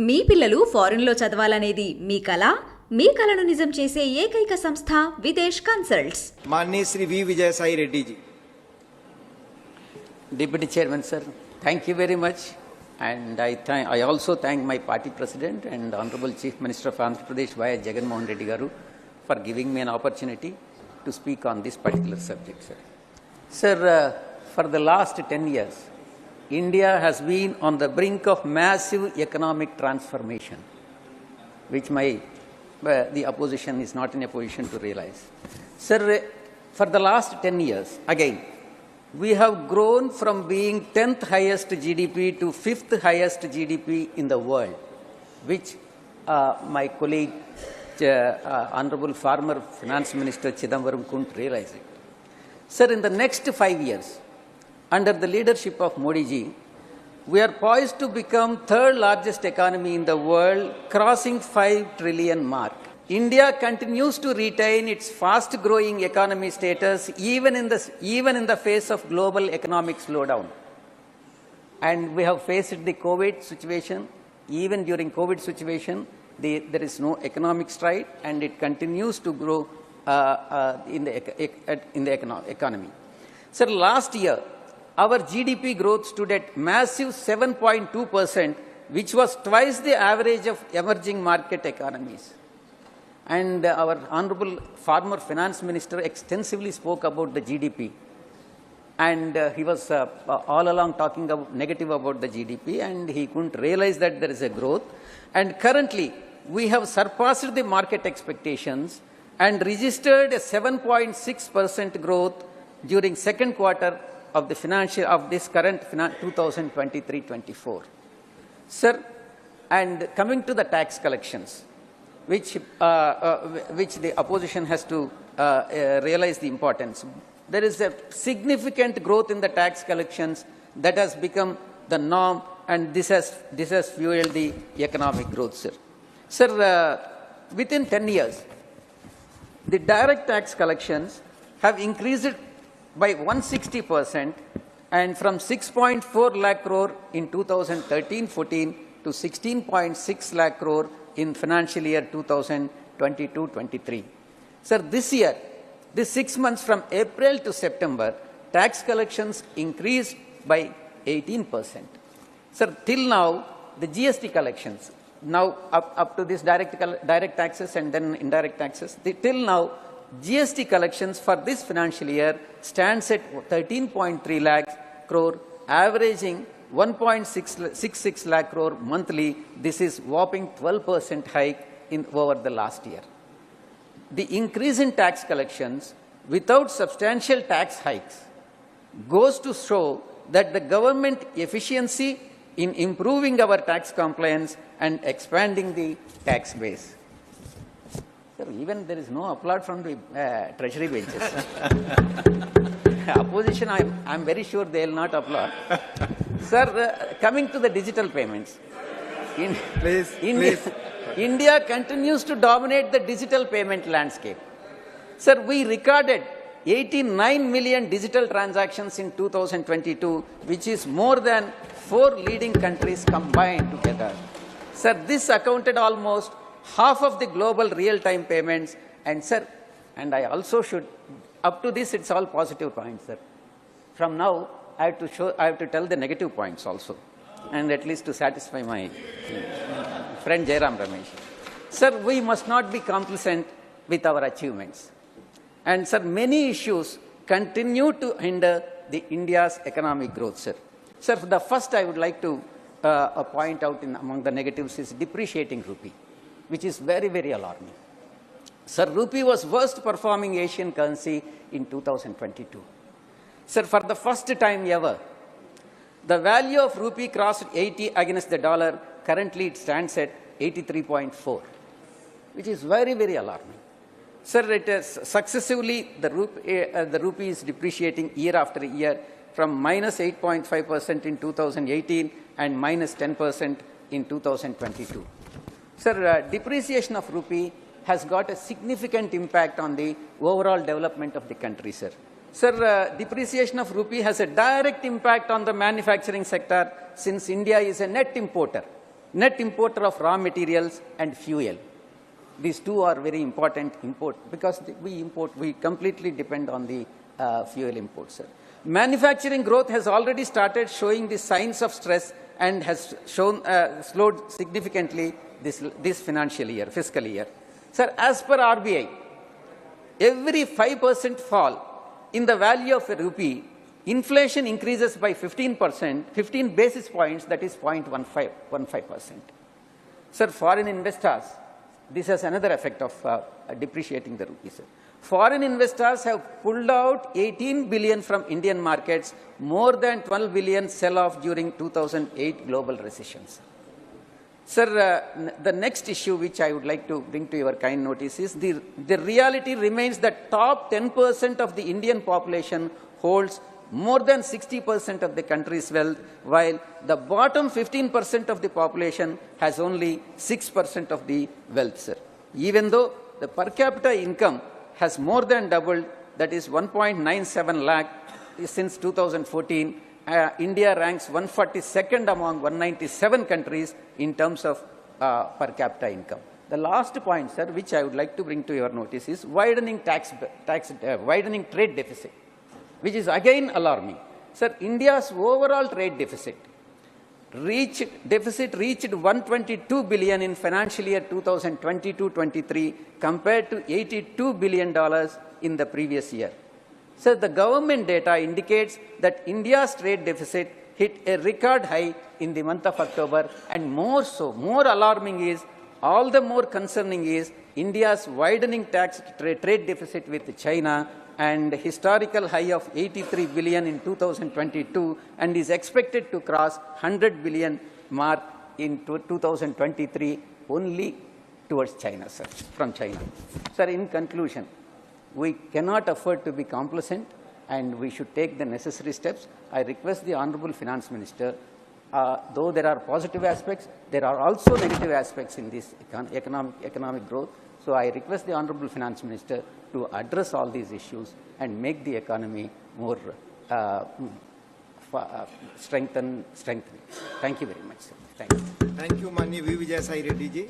మీ పిల్లలు ఫారెన్లో చదవాలనేది మీ కల? మీ కలను నిజం చేసే ఏకైక సంస్థ విదేశ్ కన్సల్ట్స్. माननीय Shri V Vijay Sai Reddy ji. Deputy Chairman sir, thank you very much, and I also thank my party president and Honorable Chief Minister of Andhra Pradesh Vijay Jagan Reddy garu for giving me an opportunity to speak on this particular subject, sir. Sir, for the last 10 years, India has been on the brink of massive economic transformation, which the opposition is not in a position to realize. Sir, for the last 10 years, again, we have grown from being 10th highest GDP to 5th highest GDP in the world, which my colleague, Honorable former Finance Minister Chidambaram couldn't realize it. Sir, in the next 5 years, under the leadership of Modi ji, we are poised to become third largest economy in the world, crossing 5 trillion mark. India continues to retain its fast-growing economy status even in the face of global economic slowdown. And we have faced the COVID situation. Even during COVID situation, there is no economic stride, and it continues to grow in the economy. Sir, last year, our GDP growth stood at massive 7.2%, which was twice the average of emerging market economies. And our Honorable former Finance Minister extensively spoke about the GDP. And he was all along talking negative about the GDP, and he couldn't realize that there is a growth. And currently, we have surpassed the market expectations and registered a 7.6% growth during second quarter of this current 2023-24. Sir, and coming to the tax collections, which the opposition has to realize the importance. There is a significant growth in the tax collections that has become the norm, and this has fueled the economic growth, sir. Sir, within 10 years, the direct tax collections have increased by 160%, and from 6.4 lakh crore in 2013-14 to 16.6 lakh crore in financial year 2022-23. Sir, this year, this 6 months from April to September, tax collections increased by 18%. Sir, till now, the GST collections, now up to this direct taxes and then indirect taxes, till now, GST collections for this financial year stands at 13.3 lakh crore, averaging 1.66 lakh crore monthly. This is whopping 12% hike over the last year. The increase in tax collections without substantial tax hikes goes to show that the government efficiency in improving our tax compliance and expanding the tax base. Sir, even there is no applaud from the treasury benches. Opposition, I'm very sure they will not applaud. Sir, coming to the digital payments. Please. India continues to dominate the digital payment landscape. Sir, we recorded 89 million digital transactions in 2022, which is more than 4 leading countries combined together. Sir, this accounted almost half of the global real-time payments. And sir, and I also should, up to this it's all positive points, sir. From now, I have to tell the negative points also, and at least to satisfy my friend Jairam Ramesh. Sir, we must not be complacent with our achievements. And sir, many issues continue to hinder the India's economic growth, sir. Sir, the first I would like to point out among the negatives is depreciating rupee, which is very, very alarming. Sir, rupee was worst performing Asian currency in 2022. Sir, for the first time ever, the value of rupee crossed 80 against the dollar. Currently, it stands at 83.4, which is very, very alarming. Sir, it is successively, the rupee is depreciating year after year, from minus 8.5% in 2018 and minus 10% in 2022. Sir, depreciation of rupee has got a significant impact on the overall development of the country, sir. Sir, depreciation of rupee has a direct impact on the manufacturing sector, since India is a net importer. net importer of raw materials and fuel. These two are very important import because we completely depend on the fuel imports. Sir. Manufacturing growth has already started showing the signs of stress and has slowed significantly this fiscal year. Sir, as per RBI, every 5% fall in the value of a rupee, inflation increases by 15%, 15 basis points, that is 0.15%. Sir, foreign investors, this has another effect of depreciating the rupee, sir. Foreign investors have pulled out 18 billion from Indian markets, more than 12 billion sell-off during 2008 global recessions. Sir, the next issue which I would like to bring to your kind notice is the reality remains that top 10% of the Indian population holds more than 60% of the country's wealth, while the bottom 15% of the population has only 6% of the wealth, sir. Even though the per capita income has more than doubled, that is 1.97 lakh since 2014, India ranks 142nd among 197 countries in terms of per capita income. The last point, sir, which I would like to bring to your notice is widening widening trade deficit, which is again alarming. Sir, India's overall trade deficit reached 122 billion in financial year 2022-23 compared to $82 billion in the previous year. So the government data indicates that India's trade deficit hit a record high in the month of October, and more alarming is, all the more concerning is India's widening trade deficit with China, and historical high of 83 billion in 2022, and is expected to cross 100 billion mark in 2023 only towards China, sir, from China. Sir, in conclusion, we cannot afford to be complacent and we should take the necessary steps. I request the Honorable Finance Minister, though there are positive aspects, there are also negative aspects in this economic growth. So I request the Honorable Finance Minister to address all these issues and make the economy more strengthened. Thank you very much, sir. Thank you. Thank you, Mani Vijay Sai Reddy ji.